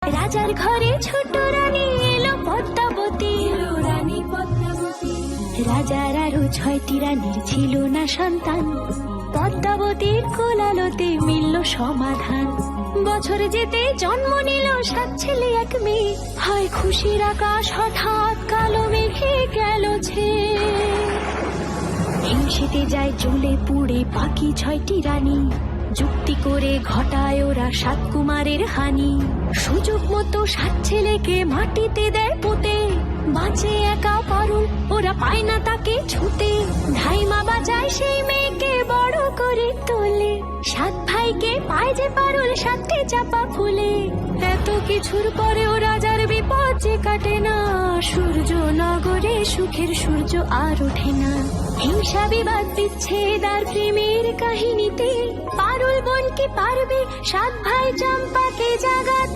রাজার ঘরে ছোট রানী এলো পদ্মাবতী, রাজার আরো 6টি রানীর ছিল না সন্তান, পদ্মাবতীর কোলালোতে মিলল সমাধান। বছর যেতে জন্ম নিল 7 ছেলে 1 মেয়ে, হয় খুশির আকাশ হঠাৎ কালো মেঘে গেল ছেয়ে। হিংসেতে যায় জ্বলে পুড়ে বাকি 6টি রানী, যুক্তি করে ঘটায় ওরা 7 কুমারের হানি। সুযোগ মতো 7 ছেলেকে মাটিতে দেয় পুঁতে, বাঁচে একা পারুল, ওরা পায় না তাকে ছুতে। ধাইমা বাজায় সেই মেয়েকে বড় করে তোলে, 7 ভাইকে পায় যে পারুল 7টি চাপা ফুলে। এত কিছুর পরেও রাজার বিপদ যে কাটে না, সূর্য নগরে সুখের সূর্য আর ওঠে না। হিংসা বিবাদ বিচ্ছেদ আর প্রেমের কাহিনীতে পারুল বোন কি পারবে 7 ভাই চম্পাকে জাগাতে।